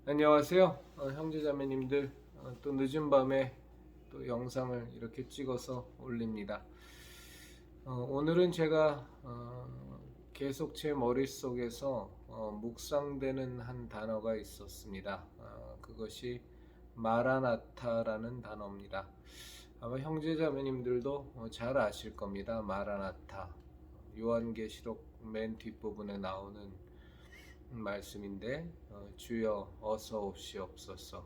안녕하세요. 형제자매님들, 또 늦은 밤에 또 영상을 이렇게 찍어서 올립니다. 오늘은 제가 계속 제 머릿속에서 묵상되는 한 단어가 있었습니다. 그것이 마라나타라는 단어입니다. 아마 형제자매님들도 잘 아실 겁니다. 마라나타. 요한계시록 맨 뒷부분에 나오는 말씀인데, 주여 어서 옵시옵소서.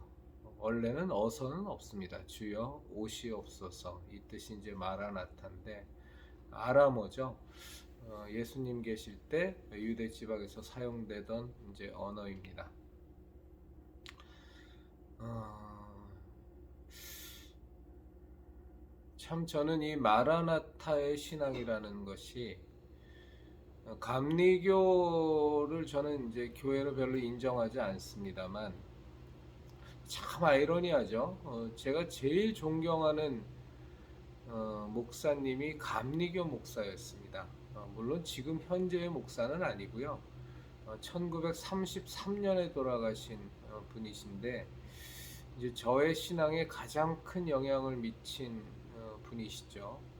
원래는 어서는 없습니다. 주여 오시옵소서, 이 뜻이 이제 마라나타인데, 아람어죠. 예수님 계실 때 유대 지방에서 사용되던 이제 언어입니다. 어, 참 저는 이 마라나타의 신앙이라는 것이, 감리교를 저는 이제 교회로 별로 인정하지 않습니다만, 참 아이러니하죠. 제가 제일 존경하는 목사님이 감리교 목사였습니다. 물론 지금 현재의 목사는 아니고요. 1933년에 돌아가신 분이신데, 이제 저의 신앙에 가장 큰 영향을 미친 분이시죠.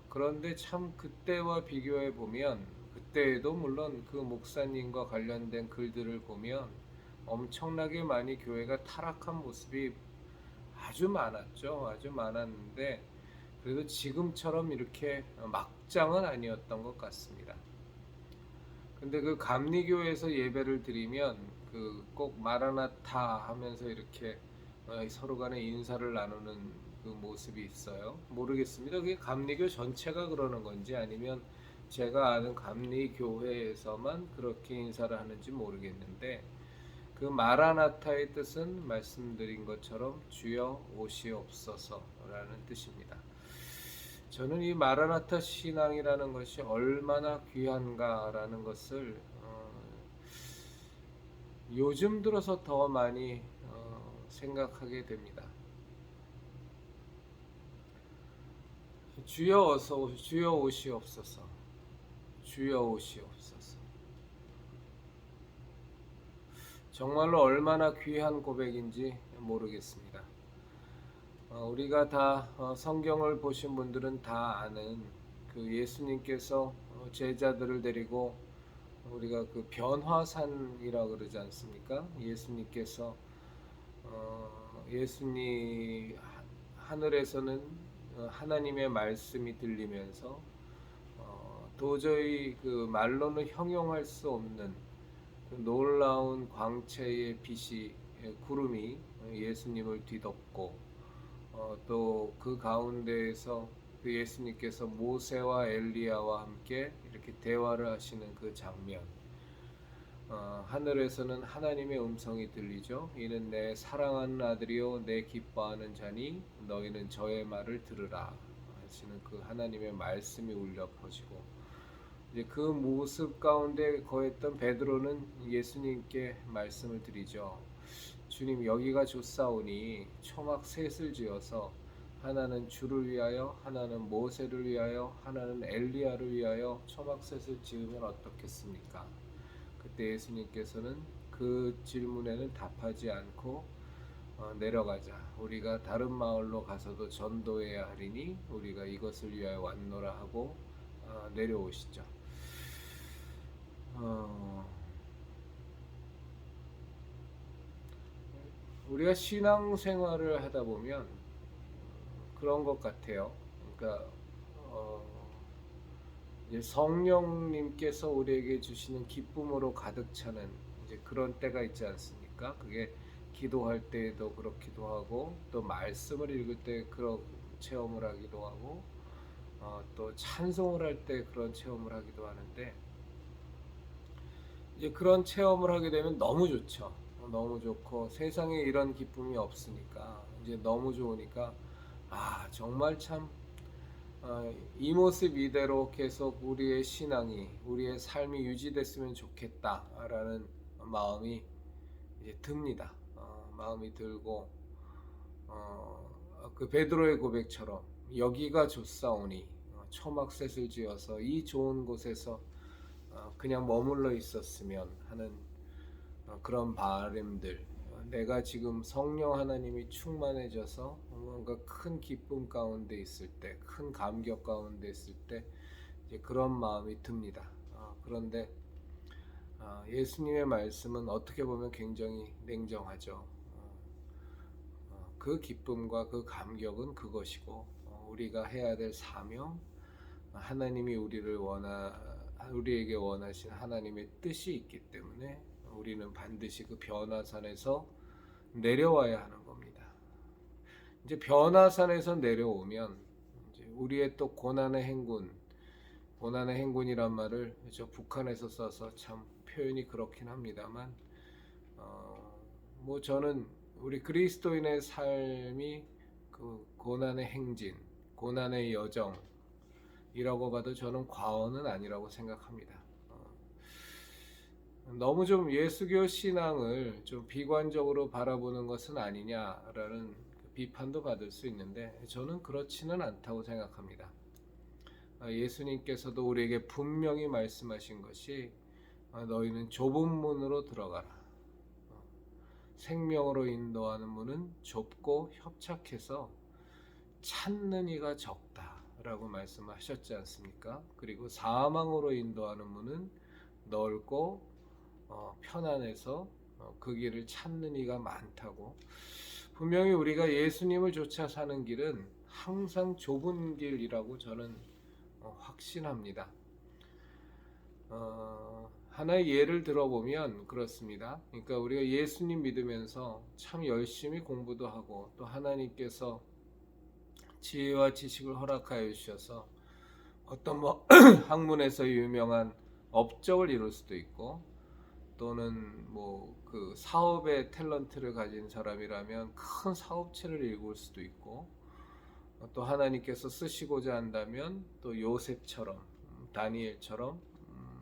그런데 참 그때와 비교해 보면, 그때에도 물론 그 목사님과 관련된 글들을 보면 엄청나게 많이 교회가 타락한 모습이 아주 많았죠. 아주 많았는데, 그래도 지금처럼 이렇게 막장은 아니었던 것 같습니다. 근데 그 감리교에서 예배를 드리면 그 꼭 마라나타 하면서 이렇게 서로 간에 인사를 나누는 그 모습이 있어요. 모르겠습니다. 그게 감리교 전체가 그러는 건지, 아니면 제가 아는 감리교회에서만 그렇게 인사를 하는지 모르겠는데, 그 마라나타의 뜻은 말씀드린 것처럼 주여 오시옵소서라는 뜻입니다. 저는 이 마라나타 신앙이라는 것이 얼마나 귀한가라는 것을 요즘 들어서 더 많이 생각하게 됩니다. 주여 오시옵소서, 주여 오시옵소서. 정말로 얼마나 귀한 고백인지 모르겠습니다. 우리가 다 성경을 보신 분들은 다 아는 그 예수님께서 제자들을 데리고, 우리가 그 변화산이라 그러지 않습니까? 예수님께서 예수님 하늘에서는 하나님의 말씀이 들리면서 도저히 그 말로는 형용할 수 없는 그 놀라운 광채의 빛이, 구름이 예수님을 뒤덮고, 또 그 가운데에서 그 예수님께서 모세와 엘리야와 함께 이렇게 대화를 하시는 그 장면, 하늘에서는 하나님의 음성이 들리죠. 이는 내 사랑하는 아들이요 내 기뻐하는 자니 너희는 저의 말을 들으라 하시는 그 하나님의 말씀이 울려 퍼지고, 이제 그 모습 가운데 거했던 베드로는 예수님께 말씀을 드리죠. 주님, 여기가 좋사오니 초막 셋을 지어서 하나는 주를 위하여, 하나는 모세를 위하여, 하나는 엘리야를 위하여 초막 셋을 지으면 어떻겠습니까? 그때 예수님께서는 그 질문에는 답하지 않고 내려가자, 우리가 다른 마을로 가서도 전도해야 하리니 우리가 이것을 위하여 왔노라 하고 내려오시죠. 우리가 신앙생활을 하다 보면 그런 것 같아요. 그러니까 이제 성령님께서 우리에게 주시는 기쁨으로 가득 차는 이제 그런 때가 있지 않습니까? 그게 기도할 때에도 그렇기도 하고, 또 말씀을 읽을 때 그런 체험을 하기도 하고, 또 찬송을 할 때 그런 체험을 하기도 하는데, 이제 그런 체험을 하게 되면 너무 좋죠. 너무 좋고, 세상에 이런 기쁨이 없으니까 이제 너무 좋으니까, 정말 참 이 모습 이대로 계속 우리의 신앙이, 우리의 삶이 유지됐으면 좋겠다라는 마음이 이제 듭니다. 마음이 들고, 그 베드로의 고백처럼 여기가 좋사오니 초막셋을 지어서 이 좋은 곳에서 그냥 머물러 있었으면 하는 그런 바람들, 내가 지금 성령 하나님이 충만해져서 뭔가 큰 기쁨 가운데 있을 때, 큰 감격 가운데 있을 때 이제 그런 마음이 듭니다. 그런데 예수님의 말씀은 어떻게 보면 굉장히 냉정하죠. 그 기쁨과 그 감격은 그것이고, 우리가 해야 될 사명, 하나님이 우리에게 원하신 하나님의 뜻이 있기 때문에 우리는 반드시 그 변화산에서 내려와야 하는 겁니다. 이제 변화산에서 내려오면 이제 우리의 또 고난의 행군이란 말을 저 북한에서 써서 참 표현이 그렇긴 합니다만, 뭐 저는 우리 그리스도인의 삶이 그 고난의 행진, 고난의 여정이라고 봐도 저는 과언은 아니라고 생각합니다. 너무 좀 예수교 신앙을 좀 비관적으로 바라보는 것은 아니냐라는 비판도 받을 수 있는데, 저는 그렇지는 않다고 생각합니다. 예수님께서도 우리에게 분명히 말씀하신 것이 너희는 좁은 문으로 들어가라. 생명으로 인도하는 문은 좁고 협착해서 찾는 이가 적다라고 말씀하셨지 않습니까? 그리고 사망으로 인도하는 문은 넓고 편안해서 그 길을 찾는 이가 많다고. 분명히 우리가 예수님을 쫓아 사는 길은 항상 좁은 길이라고 저는 확신합니다. 하나의 예를 들어보면 그렇습니다. 그러니까 우리가 예수님 믿으면서 참 열심히 공부도 하고, 또 하나님께서 지혜와 지식을 허락하여 주셔서 어떤 학문에서 유명한 업적을 이룰 수도 있고, 또는 뭐 그 사업의 탤런트를 가진 사람이라면 큰 사업체를 일굴 수도 있고, 또 하나님께서 쓰시고자 한다면 또 요셉처럼, 다니엘처럼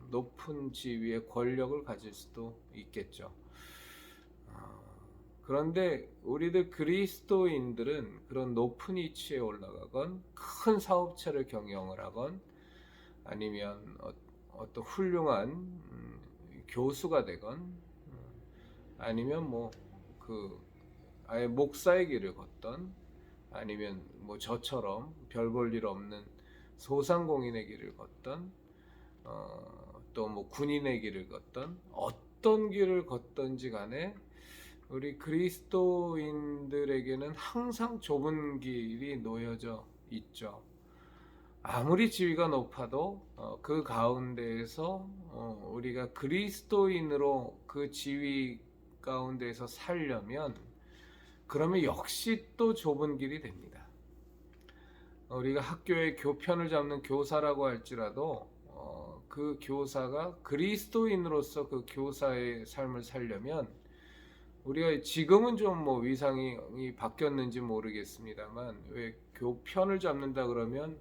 높은 지위의 권력을 가질 수도 있겠죠. 그런데 우리들 그리스도인들은 그런 높은 위치에 올라가건, 큰 사업체를 경영을 하건, 아니면 어떤 훌륭한 교수가 되건, 아니면 뭐 그 아예 목사의 길을 걷던, 아니면 뭐 저처럼 별 볼 일 없는 소상공인의 길을 걷던, 또 뭐 군인의 길을 걷던, 어떤 길을 걷던지 간에 우리 그리스도인들에게는 항상 좁은 길이 놓여져 있죠. 아무리 지위가 높아도 그 가운데에서 우리가 그리스도인으로 그 지위 가운데에서 살려면, 그러면 역시 또 좁은 길이 됩니다. 우리가 학교에 교편을 잡는 교사라고 할지라도 그 교사가 그리스도인으로서 그 교사의 삶을 살려면, 우리가 지금은 좀 뭐 위상이 바뀌었는지 모르겠습니다만, 왜 교편을 잡는다 그러면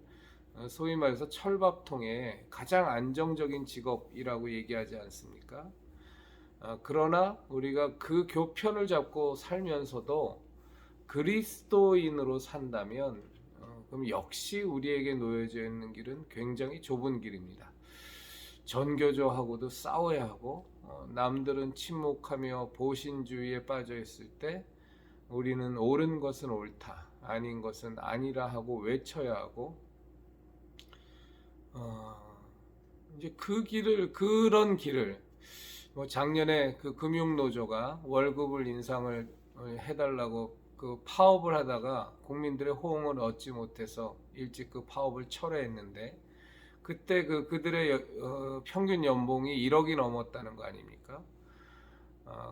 소위 말해서 철밥통에 가장 안정적인 직업이라고 얘기하지 않습니까? 그러나 우리가 그 교편을 잡고 살면서도 그리스도인으로 산다면, 그럼 역시 우리에게 놓여져 있는 길은 굉장히 좁은 길입니다. 전교조하고도 싸워야 하고, 남들은 침묵하며 보신주의에 빠져 있을 때 우리는 옳은 것은 옳다, 아닌 것은 아니라 하고 외쳐야 하고, 이제 그런 길을 뭐 작년에 그 금융노조가 월급을 인상을 해달라고 그 파업을 하다가 국민들의 호응을 얻지 못해서 일찍 그 파업을 철회했는데, 그때 그들의 평균 연봉이 1억이 넘었다는 거 아닙니까?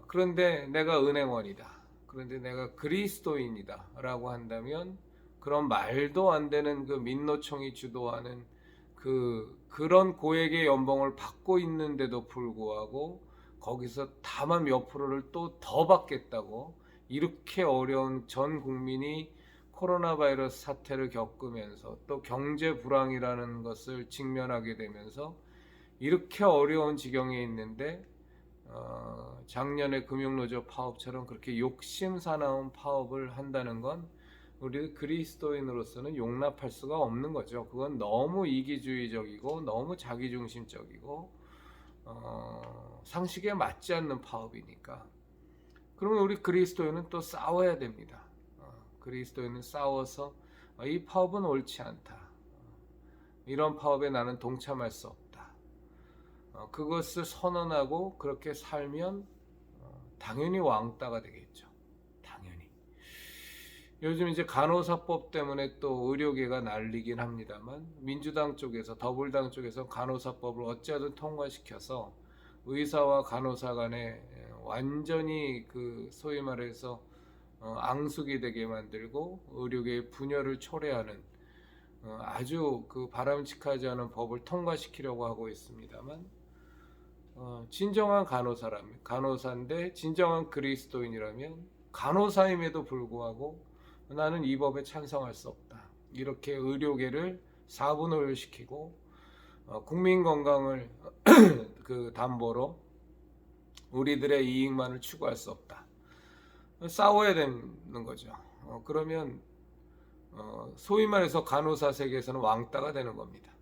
그런데 내가 은행원이다, 그런데 내가 그리스도인이다 라고 한다면, 그런 말도 안 되는 그 민노총이 주도하는 그런 고액의 연봉을 받고 있는데도 불구하고 거기서 다만 몇 프로를 또 더 받겠다고, 이렇게 어려운 전 국민이 코로나 바이러스 사태를 겪으면서 또 경제 불황이라는 것을 직면하게 되면서 이렇게 어려운 지경에 있는데, 작년에 금융노조 파업처럼 그렇게 욕심 사나운 파업을 한다는 건 우리 그리스도인으로서는 용납할 수가 없는 거죠. 그건 너무 이기주의적이고 너무 자기중심적이고 상식에 맞지 않는 파업이니까. 그러면 우리 그리스도인은 또 싸워야 됩니다. 그리스도인은 싸워서 이 파업은 옳지 않다. 이런 파업에 나는 동참할 수 없다. 그것을 선언하고 그렇게 살면 당연히 왕따가 되겠죠. 당연히. 요즘 이제 간호사법 때문에 또 의료계가 난리긴 합니다만 민주당 쪽에서 더불당 쪽에서 간호사법을 어찌하든 통과시켜서 의사와 간호사 간에 완전히 그 소위 말해서 앙숙이 되게 만들고 의료계의 분열을 초래하는 아주 그 바람직하지 않은 법을 통과시키려고 하고 있습니다만 진정한 간호사인데 진정한 그리스도인이라면 간호사임에도 불구하고 나는 이 법에 찬성할 수 없다. 이렇게 의료계를 사분의시키고 국민 건강을 그 담보로 우리들의 이익만을 추구할 수 없다. 싸워야 되는 거죠. 그러면 소위 말해서 간호사 세계에서는 왕따가 되는 겁니다.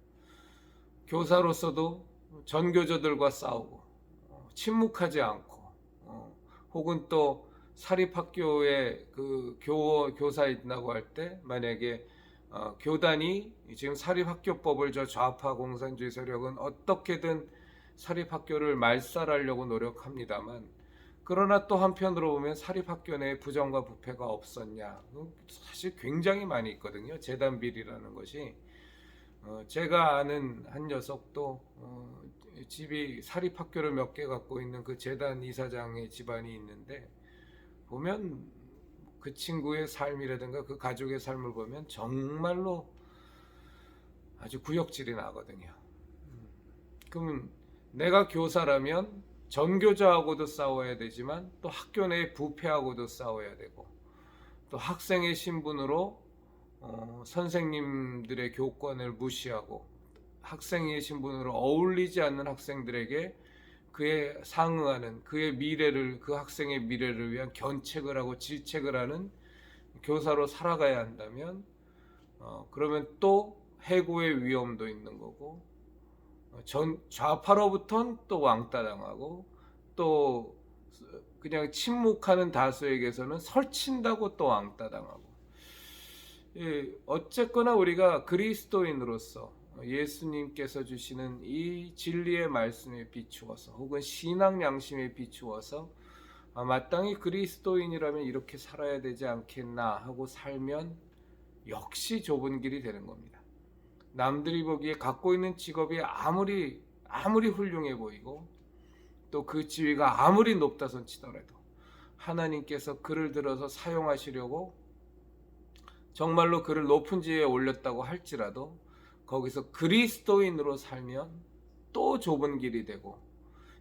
교사로서도 전교조들과 싸우고 침묵하지 않고 혹은 또 사립학교에 그 교사 있다고 할 때 만약에 교단이 지금 사립학교법을 좌파 공산주의 세력은 어떻게든 사립학교를 말살하려고 노력합니다만 그러나 또 한편으로 보면 사립학교 내에 부정과 부패가 없었냐? 사실 굉장히 많이 있거든요. 재단 비리라는 것이. 제가 아는 한 녀석도 집이 사립학교를 몇 개 갖고 있는 그 재단 이사장의 집안이 있는데 보면 그 친구의 삶이라든가 그 가족의 삶을 보면 정말로 아주 구역질이 나거든요. 그러면 내가 교사라면 전교조하고도 싸워야 되지만 또 학교 내 부패하고도 싸워야 되고 또 학생의 신분으로 선생님들의 교권을 무시하고 학생의 신분으로 어울리지 않는 학생들에게 그에 상응하는 그의 미래를 그 학생의 미래를 위한 견책을 하고 질책을 하는 교사로 살아가야 한다면 그러면 또 해고의 위험도 있는 거고 좌파로부터는 또 왕따당하고 또 그냥 침묵하는 다수에게서는 설친다고 또 왕따당하고 어쨌거나 우리가 그리스도인으로서 예수님께서 주시는 이 진리의 말씀에 비추어서 혹은 신앙 양심에 비추어서 마땅히 그리스도인이라면 이렇게 살아야 되지 않겠나 하고 살면 역시 좁은 길이 되는 겁니다. 남들이 보기에 갖고 있는 직업이 아무리 훌륭해 보이고 또 그 지위가 아무리 높다 손 치더라도 하나님께서 그를 들어서 사용하시려고 정말로 그를 높은 지위에 올렸다고 할지라도 거기서 그리스도인으로 살면 또 좁은 길이 되고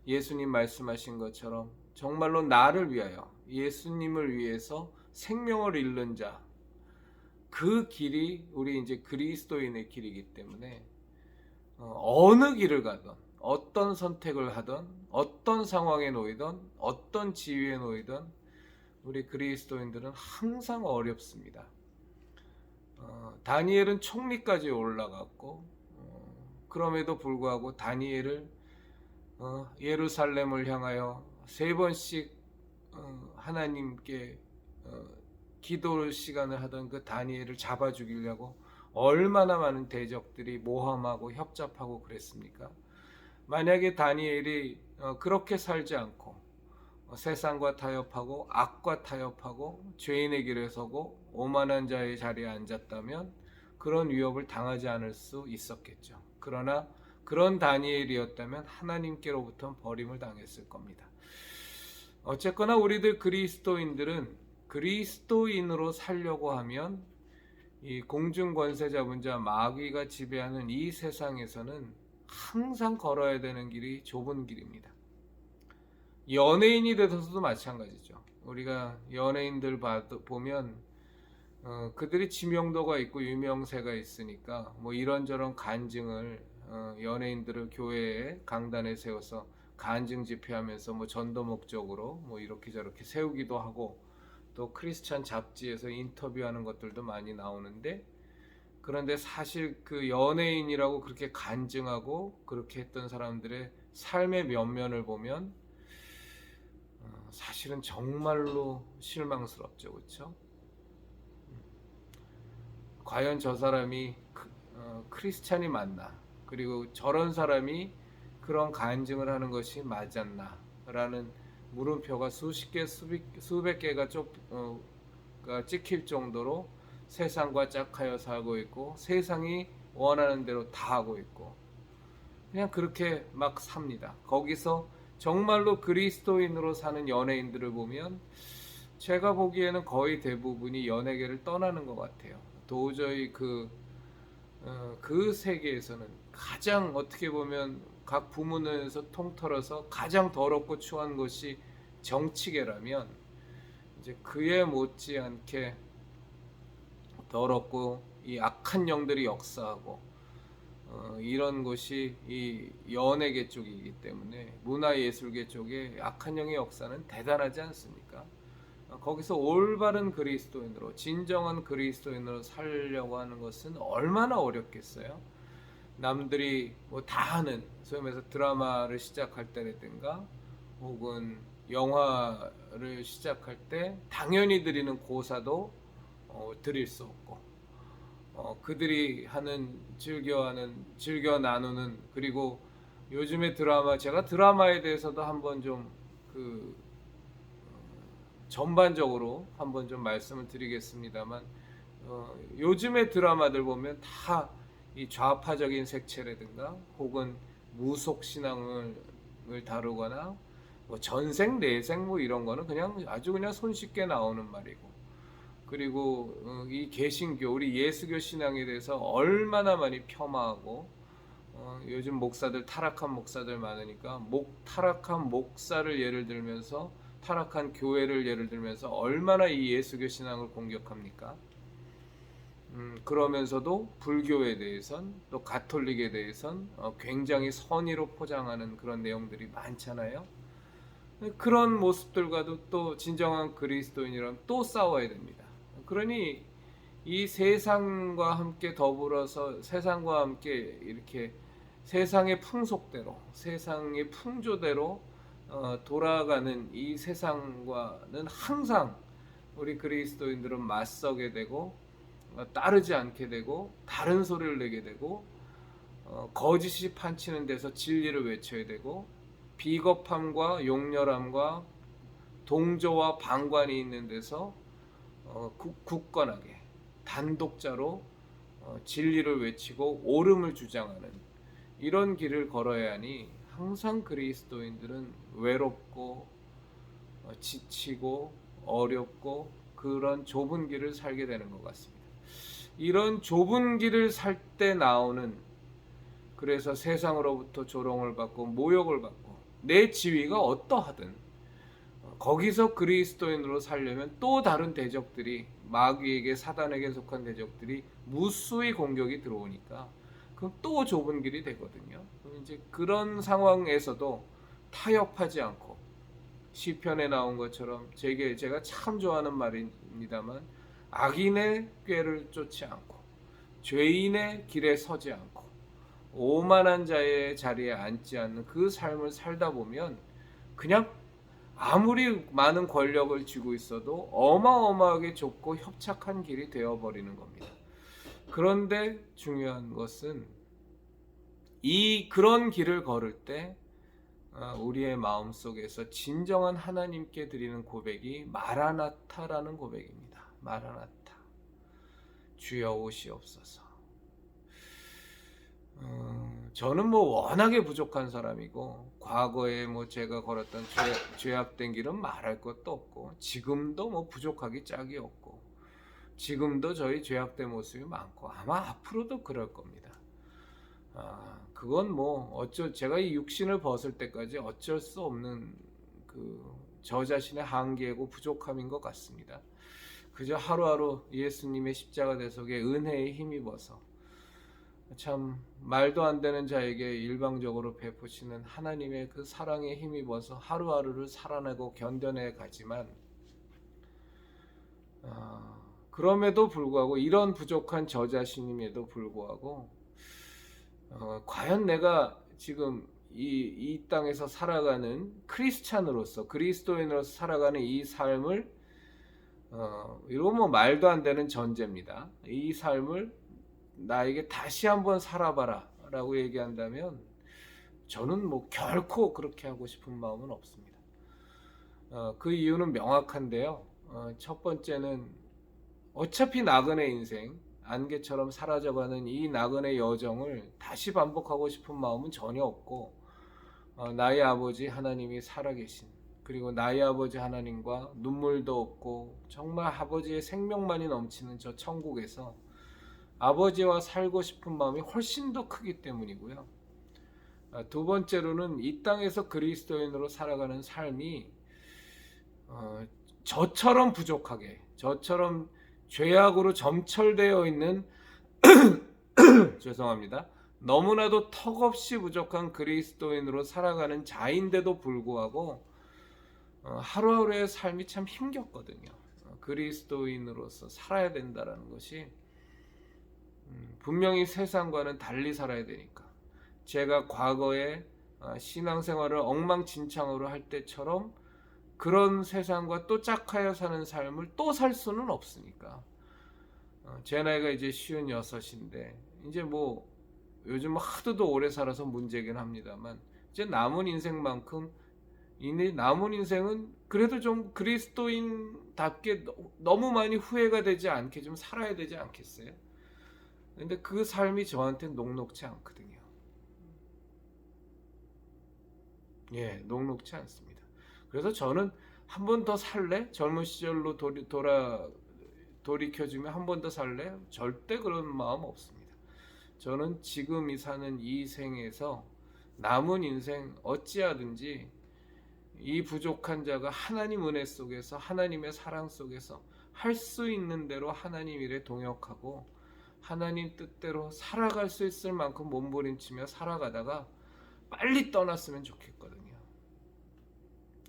예수님 말씀하신 것처럼 정말로 나를 위하여 예수님을 위해서 생명을 잃는 자 그 길이 우리 이제 그리스도인의 길이기 때문에 어느 길을 가든 어떤 선택을 하든 어떤 상황에 놓이든 어떤 지위에 놓이든 우리 그리스도인들은 항상 어렵습니다. 다니엘은 총리까지 올라갔고 그럼에도 불구하고 다니엘을 예루살렘을 향하여 3번씩 하나님께 기도 시간을 하던 그 다니엘을 잡아 죽이려고 얼마나 많은 대적들이 모함하고 협잡하고 그랬습니까? 만약에 다니엘이 그렇게 살지 않고 세상과 타협하고 악과 타협하고 죄인의 길에 서고 오만한 자의 자리에 앉았다면 그런 위협을 당하지 않을 수 있었겠죠. 그러나 그런 다니엘이었다면 하나님께로부터 버림을 당했을 겁니다. 어쨌거나 우리들 그리스도인들은 그리스도인으로 살려고 하면 이 공중권세자분자 마귀가 지배하는 이 세상에서는 항상 걸어야 되는 길이 좁은 길입니다. 연예인이 되서도 마찬가지죠. 우리가 연예인들 보면 그들이 지명도가 있고 유명세가 있으니까 뭐 이런저런 간증을 연예인들을 교회에 강단에 세워서 간증 집회하면서 뭐 전도 목적으로 뭐 이렇게 저렇게 세우기도 하고 또 크리스찬 잡지에서 인터뷰하는 것들도 많이 나오는데 그런데 사실 그 연예인이라고 그렇게 간증하고 그렇게 했던 사람들의 삶의 면면을 보면 사실은 정말로 실망스럽죠, 그렇죠? 과연 저 사람이 크리스찬이 맞나? 그리고 저런 사람이 그런 간증을 하는 것이 맞았나? 라는 물음표가 수십 개, 수백 개가 찍힐 정도로 세상과 짝하여 살고 있고 세상이 원하는 대로 다 하고 있고 그냥 그렇게 막 삽니다. 거기서 정말로 그리스도인으로 사는 연예인들을 보면 제가 보기에는 거의 대부분이 연예계를 떠나는 것 같아요. 도저히 그 세계에서는 가장 어떻게 보면 각 부문에서 통틀어서 가장 더럽고 추한 것이 정치계라면 이제 그에 못지않게 더럽고 이 악한 영들이 역사하고 이런 것이 이 연예계 쪽이기 때문에 문화예술계 쪽에 악한 영의 역사는 대단하지 않습니까? 거기서 올바른 그리스도인으로 진정한 그리스도인으로 살려고 하는 것은 얼마나 어렵겠어요? 남들이 뭐 다 하는 소위 말해서 드라마를 시작할 때라든가 혹은 영화를 시작할 때 당연히 드리는 고사도 드릴 수 없고 그들이 즐겨 나누는 그리고 요즘의 드라마 제가 드라마에 대해서도 한번 좀그 전반적으로 한번 좀 말씀을 드리겠습니다만 요즘의 드라마들 보면 다 이 좌파적인 색채라든가 혹은 무속 신앙을 다루거나 뭐 전생 내생 뭐 이런 거는 그냥 아주 그냥 손쉽게 나오는 말이고 그리고 이 개신교 우리 예수교 신앙에 대해서 얼마나 많이 폄하하고 요즘 목사들 타락한 목사들 많으니까 타락한 목사를 예를 들면서 타락한 교회를 예를 들면서 얼마나 이 예수교 신앙을 공격합니까? 그러면서도 불교에 대해선 또 가톨릭에 대해선 굉장히 선의로 포장하는 그런 내용들이 많잖아요. 그런 모습들과도 또 진정한 그리스도인이라면 또 싸워야 됩니다. 그러니 이 세상과 함께 더불어서 세상과 함께 이렇게 세상의 풍속대로 세상의 풍조대로 돌아가는 이 세상과는 항상 우리 그리스도인들은 맞서게 되고 따르지 않게 되고 다른 소리를 내게 되고 거짓이 판치는 데서 진리를 외쳐야 되고 비겁함과 용렬함과 동조와 방관이 있는 데서 굳건하게 단독자로 진리를 외치고 옳음을 주장하는 이런 길을 걸어야 하니 항상 그리스도인들은 외롭고 지치고 어렵고 그런 좁은 길을 살게 되는 것 같습니다. 이런 좁은 길을 살 때 나오는 그래서 세상으로부터 조롱을 받고 모욕을 받고 내 지위가 어떠하든 거기서 그리스도인으로 살려면 또 다른 대적들이 마귀에게 사단에게 속한 대적들이 무수히 공격이 들어오니까 그럼 또 좁은 길이 되거든요. 이제 그런 상황에서도 타협하지 않고 시편에 나온 것처럼 제가 참 좋아하는 말입니다만 악인의 꾀를 쫓지 않고 죄인의 길에 서지 않고 오만한 자의 자리에 앉지 않는 그 삶을 살다 보면 그냥 아무리 많은 권력을 쥐고 있어도 어마어마하게 좁고 협착한 길이 되어버리는 겁니다. 그런데 중요한 것은 그런 길을 걸을 때 우리의 마음속에서 진정한 하나님께 드리는 고백이 마라나타라는 고백입니다. 마라나타. 주여 오시옵소서. 저는 뭐 워낙에 부족한 사람이고 과거에 뭐 제가 걸었던 죄악된 길은 말할 것도 없고 지금도 뭐 부족하기 짝이 없고 지금도 저희 죄악된 모습이 많고 아마 앞으로도 그럴 겁니다. 그건 뭐 제가 이 육신을 벗을 때까지 어쩔 수 없는 저 자신의 한계고 부족함인 것 같습니다. 그저 하루하루 예수님의 십자가 대속에 은혜에 힘입어서 참 말도 안 되는 자에게 일방적으로 베푸시는 하나님의 그 사랑에 힘입어서 하루하루를 살아내고 견뎌내 가지만 그럼에도 불구하고 이런 부족한 저 자신임에도 불구하고 과연 내가 지금 이 땅에서 살아가는 크리스찬으로서 그리스도인으로서 살아가는 이 삶을 이거 뭐 말도 안 되는 전제입니다. 이 삶을 나에게 다시 한번 살아봐라 라고 얘기한다면 저는 뭐 결코 그렇게 하고 싶은 마음은 없습니다. 그 이유는 명확한데요. 첫 번째는 어차피 나그네 인생, 안개처럼 사라져가는 이 나그네 여정을 다시 반복하고 싶은 마음은 전혀 없고, 나의 아버지 하나님이 살아계신, 그리고 나의 아버지 하나님과 눈물도 없고 정말 아버지의 생명만이 넘치는 저 천국에서 아버지와 살고 싶은 마음이 훨씬 더 크기 때문이고요. 두 번째로는 이 땅에서 그리스도인으로 살아가는 삶이 저처럼 부족하게, 저처럼 죄악으로 점철되어 있는 죄송합니다. 너무나도 턱없이 부족한 그리스도인으로 살아가는 자인데도 불구하고 하루하루의 삶이 참 힘겹거든요. 그리스도인으로서 살아야 된다는 것이 분명히 세상과는 달리 살아야 되니까. 제가 과거에 신앙생활을 엉망진창으로 할 때처럼 그런 세상과 또 짝하여 사는 삶을 또 살 수는 없으니까. 제 나이가 이제 56인데 이제 뭐 요즘 하도도 오래 살아서 문제긴 합니다만 이제 남은 인생만큼 이 남은 인생은 그래도 좀 그리스도인답게 너무 많이 후회가 되지 않게 좀 살아야 되지 않겠어요? 근데 그 삶이 저한테 녹록치 않거든요. 예, 녹록치 않습니다. 그래서 저는 한 번 더 살래? 젊은 시절로 돌이켜주면 한 번 더 살래? 절대 그런 마음 없습니다. 저는 지금 사는 이 생에서 남은 인생 어찌하든지 이 부족한 자가 하나님 은혜 속에서 하나님의 사랑 속에서 할 수 있는 대로 하나님 일에 동역하고 하나님 뜻대로 살아갈 수 있을 만큼 몸부림치며 살아가다가 빨리 떠났으면 좋겠거든요.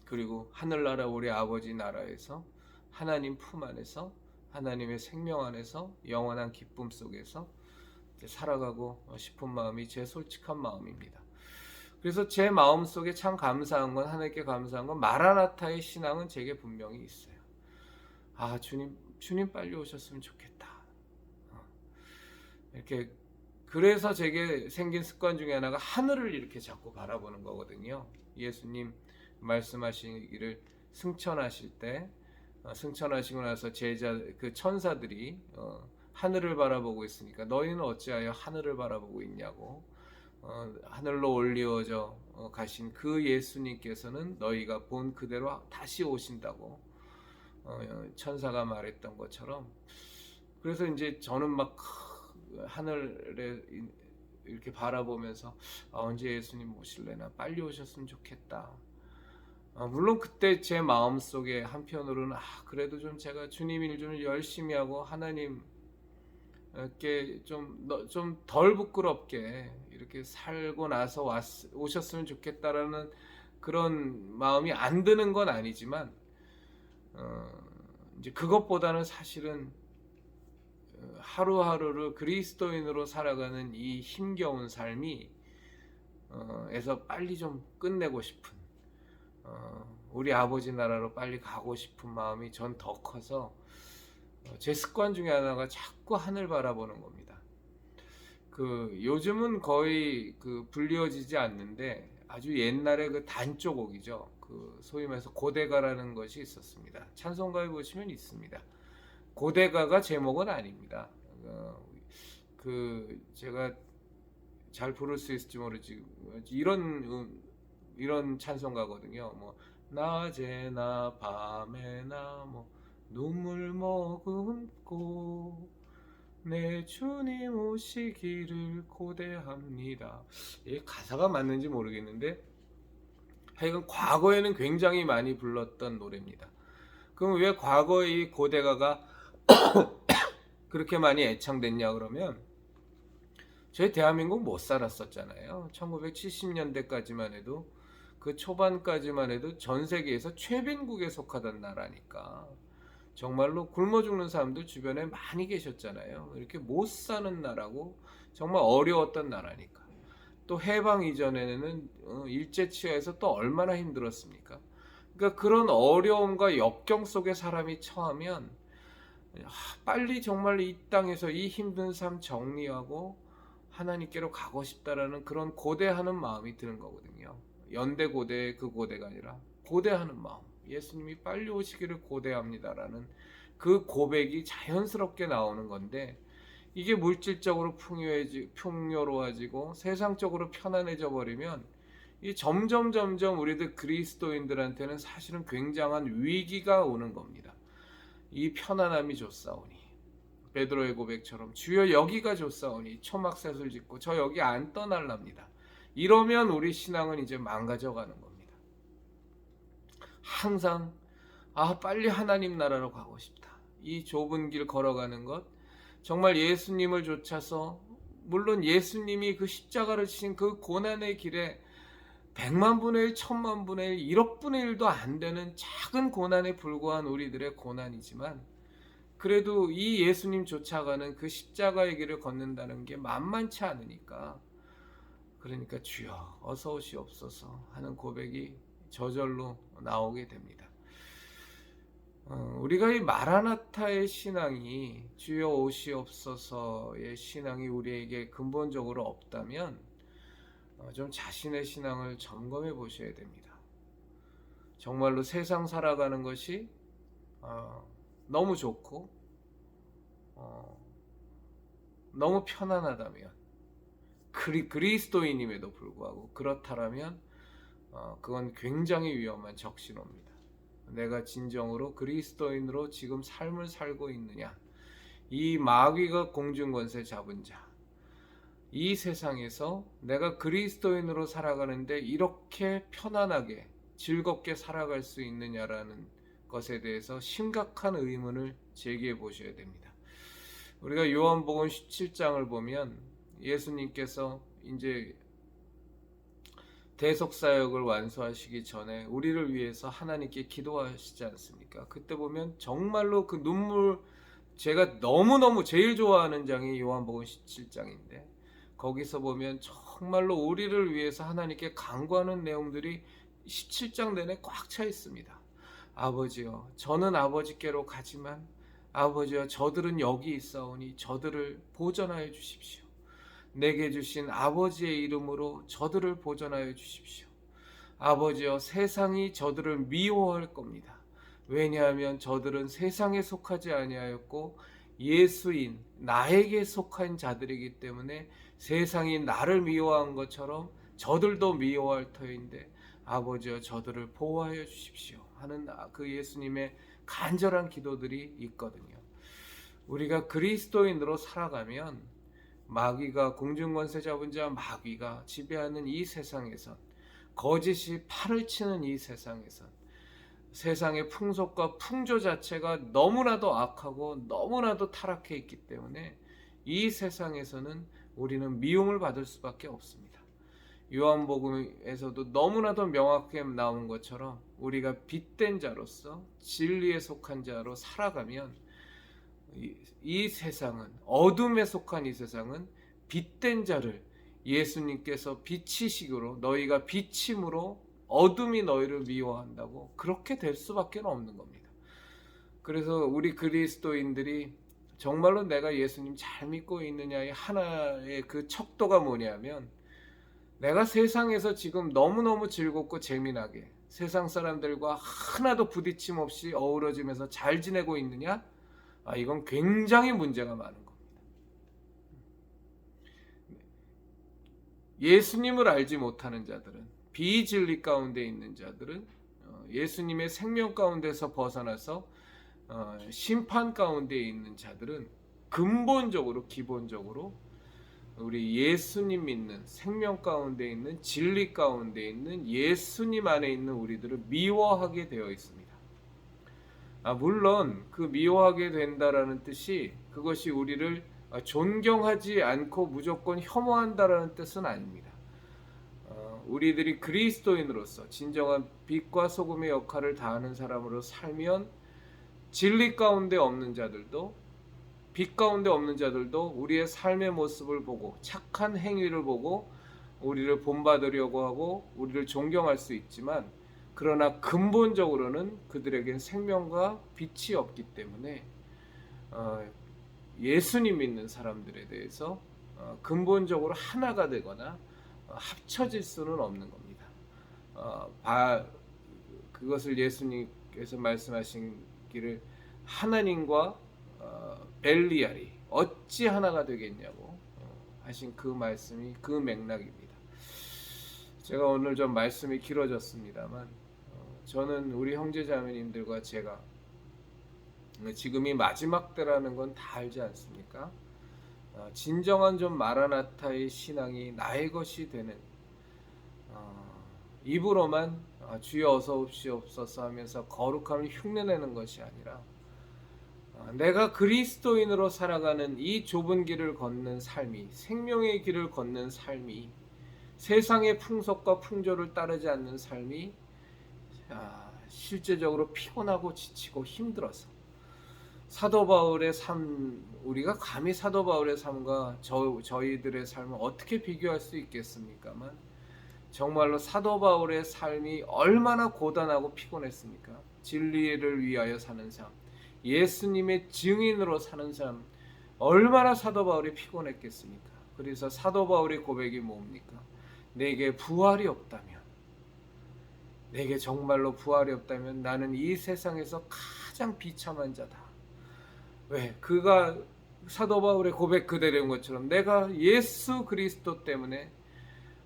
그리고 하늘나라 우리 아버지 나라에서 하나님 품 안에서 하나님의 생명 안에서 영원한 기쁨 속에서 살아가고 싶은 마음이 제 솔직한 마음입니다. 그래서 제 마음속에 참 감사한 건, 하나님께 감사한 건 마라나타의 신앙은 제게 분명히 있어요. 아, 주님 빨리 오셨으면 좋겠다. 이렇게. 그래서 제게 생긴 습관 중에 하나가 하늘을 이렇게 자꾸 바라보는 거거든요. 예수님 말씀하시기를 승천하실 때, 승천하시고 나서 그 천사들이 하늘을 바라보고 있으니까 너희는 어찌하여 하늘을 바라보고 있냐고, 하늘로 올리워져 가신 그 예수님께서는 너희가 본 그대로 다시 오신다고 천사가 말했던 것처럼. 그래서 이제 저는 막 하늘에 이렇게 바라보면서 언제 예수님 오실래나, 빨리 오셨으면 좋겠다. 물론 그때 제 마음속에 한편으로는 그래도 좀 제가 주님 일 좀 열심히 하고 하나님께 좀 덜 부끄럽게 이렇게 살고 나서 오셨으면 좋겠다라는 그런 마음이 안 드는 건 아니지만, 이제 그것보다는 사실은 하루하루를 그리스도인으로 살아가는 이 힘겨운 삶이 에서 빨리 좀 끝내고 싶은, 우리 아버지 나라로 빨리 가고 싶은 마음이 전 더 커서 제 습관 중에 하나가 자꾸 하늘 바라보는 겁니다. 요즘은 거의 불리워지지 않는데 아주 옛날에 단조곡이죠. 소위 말해서 고대가라는 것이 있었습니다. 찬송가에 보시면 있습니다. 고대가가 제목은 아닙니다. 제가 잘 부를 수 있을지 모르지 이런 찬송가거든요. 뭐 낮에나 밤에나 뭐 눈물 머금고 내 주님 오시기를 고대합니다. 이 가사가 맞는지 모르겠는데 하여간 과거에는 굉장히 많이 불렀던 노래입니다. 그럼 왜 과거에 이 고대가가 그렇게 많이 애창됐냐 그러면, 저희 대한민국 못 살았었잖아요. 1970년대까지만 해도, 그 초반까지만 해도 전 세계에서 최빈국에 속하던 나라니까. 정말로 굶어 죽는 사람들 주변에 많이 계셨잖아요. 이렇게 못 사는 나라고 정말 어려웠던 나라니까. 또 해방 이전에는 일제 치하에서 또 얼마나 힘들었습니까? 그러니까 그런 어려움과 역경 속에 사람이 처하면 빨리 정말 이 땅에서 이 힘든 삶 정리하고 하나님께로 가고 싶다라는 그런 고대하는 마음이 드는 거거든요. 연대 고대 그 고대가 아니라 고대하는 마음. 예수님이 빨리 오시기를 고대합니다라는 그 고백이 자연스럽게 나오는 건데, 이게 물질적으로 풍요로워지고 세상적으로 편안해져 버리면 이 점점 우리들 그리스도인들한테는 사실은 굉장한 위기가 오는 겁니다. 이 편안함이 좋사오니, 베드로의 고백처럼 주여 여기가 좋사오니 초막셋을 짓고 저 여기 안 떠날랍니다. 이러면 우리 신앙은 이제 망가져 가는 겁니다. 항상 빨리 하나님 나라로 가고 싶다. 이 좁은 길 걸어가는 것, 정말 예수님을 좇아서, 물론 예수님이 그 십자가를 지신 그 고난의 길에 100만 분의 1, 1000만 분의 1, 1억 분의 1도 안 되는 작은 고난에 불과한 우리들의 고난이지만, 그래도 이 예수님 쫓아가는 그 십자가의 길을 걷는다는 게 만만치 않으니까, 그러니까 주여 어서 오시옵소서 하는 고백이 저절로 나오게 됩니다. 우리가 이 마라나타의 신앙이, 주여 오시옵소서의 신앙이 우리에게 근본적으로 없다면 좀 자신의 신앙을 점검해 보셔야 됩니다. 정말로 세상 살아가는 것이 너무 좋고 너무 편안하다면, 그리스도인임에도 불구하고 그렇다라면 그건 굉장히 위험한 적신호입니다. 내가 진정으로 그리스도인으로 지금 삶을 살고 있느냐, 이 마귀가 공중권세 잡은 자, 이 세상에서 내가 그리스도인으로 살아가는데 이렇게 편안하게 즐겁게 살아갈 수 있느냐라는 것에 대해서 심각한 의문을 제기해 보셔야 됩니다. 우리가 요한복음 17장을 보면 예수님께서 이제 대속사역을 완수하시기 전에 우리를 위해서 하나님께 기도하시지 않습니까? 그때 보면 정말로 그 눈물, 제가 너무너무 제일 좋아하는 장이 요한복음 17장인데, 거기서 보면 정말로 우리를 위해서 하나님께 간구하는 내용들이 17장 내내 꽉 차 있습니다. 아버지여, 저는 아버지께로 가지만 아버지여, 저들은 여기 있사오니 저들을 보전하여 주십시오. 내게 주신 아버지의 이름으로 저들을 보전하여 주십시오. 아버지여, 세상이 저들을 미워할 겁니다. 왜냐하면 저들은 세상에 속하지 아니하였고 예수인 나에게 속한 자들이기 때문에 세상이 나를 미워한 것처럼 저들도 미워할 터인데, 아버지여 저들을 보호하여 주십시오 하는 그 예수님의 간절한 기도들이 있거든요. 우리가 그리스도인으로 살아가면 마귀가, 공중권세 잡은 자 마귀가 지배하는 이 세상에선, 거짓이 팔을 치는 이 세상에선, 세상의 풍속과 풍조 자체가 너무나도 악하고 너무나도 타락해 있기 때문에 이 세상에서는 우리는 미움을 받을 수밖에 없습니다. 요한복음에서도 너무나도 명확하게 나온 것처럼 우리가 빛된 자로서 진리에 속한 자로 살아가면 이 세상은, 어둠에 속한 이 세상은 빛된 자를 예수님께서 빛이시기로, 너희가 빛임으로 어둠이 너희를 미워한다고, 그렇게 될 수밖에 없는 겁니다. 그래서 우리 그리스도인들이 정말로 내가 예수님 잘 믿고 있느냐의 하나의 그 척도가 뭐냐면, 내가 세상에서 지금 너무너무 즐겁고 재미나게 세상 사람들과 하나도 부딪힘 없이 어우러지면서 잘 지내고 있느냐? 이건 굉장히 문제가 많은 겁니다. 예수님을 알지 못하는 자들은, 비진리 가운데 있는 자들은, 예수님의 생명 가운데서 벗어나서 심판 가운데 있는 자들은 근본적으로, 기본적으로 우리 예수님 믿는, 생명 가운데 있는, 진리 가운데 있는 예수님 안에 있는 우리들을 미워하게 되어 있습니다. 물론 그 미워하게 된다라는 뜻이, 그것이 우리를 존경하지 않고 무조건 혐오한다라는 뜻은 아닙니다. 우리들이 그리스도인으로서 진정한 빛과 소금의 역할을 다하는 사람으로 살면 진리 가운데 없는 자들도, 빛 가운데 없는 자들도 우리의 삶의 모습을 보고 착한 행위를 보고 우리를 본받으려고 하고 우리를 존경할 수 있지만, 그러나 근본적으로는 그들에겐 생명과 빛이 없기 때문에 예수님 믿는 사람들에 대해서 근본적으로 하나가 되거나 합쳐질 수는 없는 겁니다. 그것을 예수님께서 말씀하신기를 하나님과 벨리알이 어찌 하나가 되겠냐고 하신 그 말씀이 그 맥락입니다. 제가 오늘 좀 말씀이 길어졌습니다만, 저는 우리 형제자매님들과 제가 지금이 마지막 때라는 건 다 알지 않습니까? 진정한 좀 마라나타의 신앙이 나의 것이 되는, 입으로만 주여 어서 옵시옵소서 하면서 거룩함을 흉내내는 것이 아니라 내가 그리스도인으로 살아가는 이 좁은 길을 걷는 삶이, 생명의 길을 걷는 삶이, 세상의 풍속과 풍조를 따르지 않는 삶이 실제적으로 피곤하고 지치고 힘들어서, 사도 바울의 삶, 우리가 감히 사도 바울의 삶과 저희들의 삶을 어떻게 비교할 수 있겠습니까만, 정말로 사도 바울의 삶이 얼마나 고단하고 피곤했습니까? 진리를 위하여 사는 삶, 예수님의 증인으로 사는 삶, 얼마나 사도 바울이 피곤했겠습니까? 그래서 사도 바울의 고백이 뭡니까? 내게 부활이 없다면, 내게 정말로 부활이 없다면 나는 이 세상에서 가장 비참한 자다. 왜? 그가 사도 바울의 고백 그대로인 것처럼 내가 예수 그리스도 때문에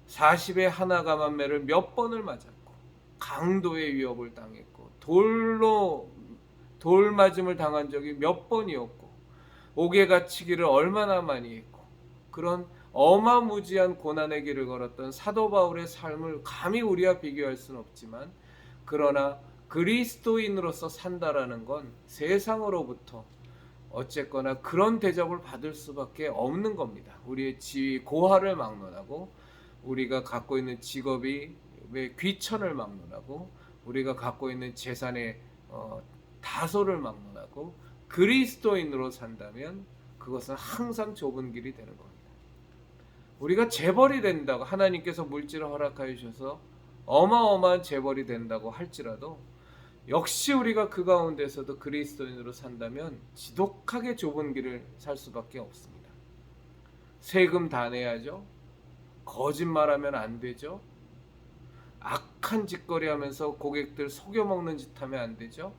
40의 하나 가만매를 몇 번을 맞았고, 강도의 위협을 당했고, 돌 맞음을 당한 적이 몇 번이었고, 옥에 갇히기를 얼마나 많이 했고, 그런 어마무지한 고난의 길을 걸었던 사도 바울의 삶을 감히 우리와 비교할 수는 없지만, 그러나 그리스도인으로서 산다라는 건 세상으로부터 어쨌거나 그런 대접을 받을 수밖에 없는 겁니다. 우리의 지위 고하를 막론하고, 우리가 갖고 있는 직업이 왜 귀천을 막론하고, 우리가 갖고 있는 재산의 다소를 막론하고, 그리스도인으로 산다면 그것은 항상 좁은 길이 되는 겁니다. 우리가 재벌이 된다고, 하나님께서 물질을 허락하여 주셔서 어마어마한 재벌이 된다고 할지라도, 역시 우리가 그 가운데서도 그리스도인으로 산다면 지독하게 좁은 길을 살 수밖에 없습니다. 세금 다 내야죠. 거짓말하면 안 되죠. 악한 짓거리 하면서 고객들 속여먹는 짓 하면 안 되죠.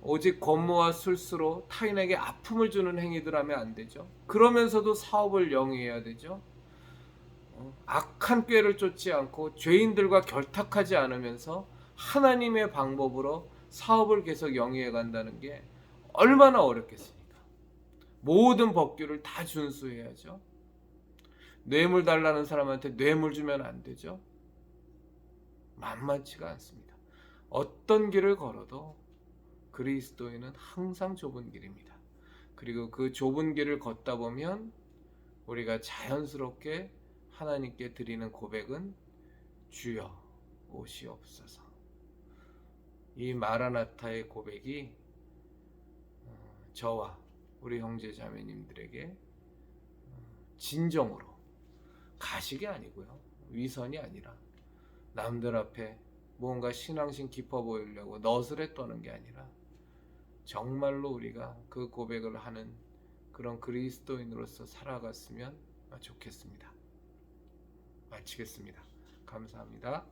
오직 권모와 술수로 타인에게 아픔을 주는 행위들 하면 안 되죠. 그러면서도 사업을 영위해야 되죠. 악한 꾀를 쫓지 않고 죄인들과 결탁하지 않으면서 하나님의 방법으로 사업을 계속 영위해 간다는 게 얼마나 어렵겠습니까? 모든 법규를 다 준수해야죠. 뇌물 달라는 사람한테 뇌물 주면 안 되죠. 만만치가 않습니다. 어떤 길을 걸어도 그리스도인은 항상 좁은 길입니다. 그리고 그 좁은 길을 걷다 보면 우리가 자연스럽게 하나님께 드리는 고백은 주여 오시옵소서. 이 마라나타의 고백이 저와 우리 형제 자매님들에게 진정으로, 가식이 아니고요, 위선이 아니라 남들 앞에 뭔가 신앙심 깊어 보이려고 너스레 떠는 게 아니라 정말로 우리가 그 고백을 하는 그런 그리스도인으로서 살아갔으면 좋겠습니다. 마치겠습니다. 감사합니다.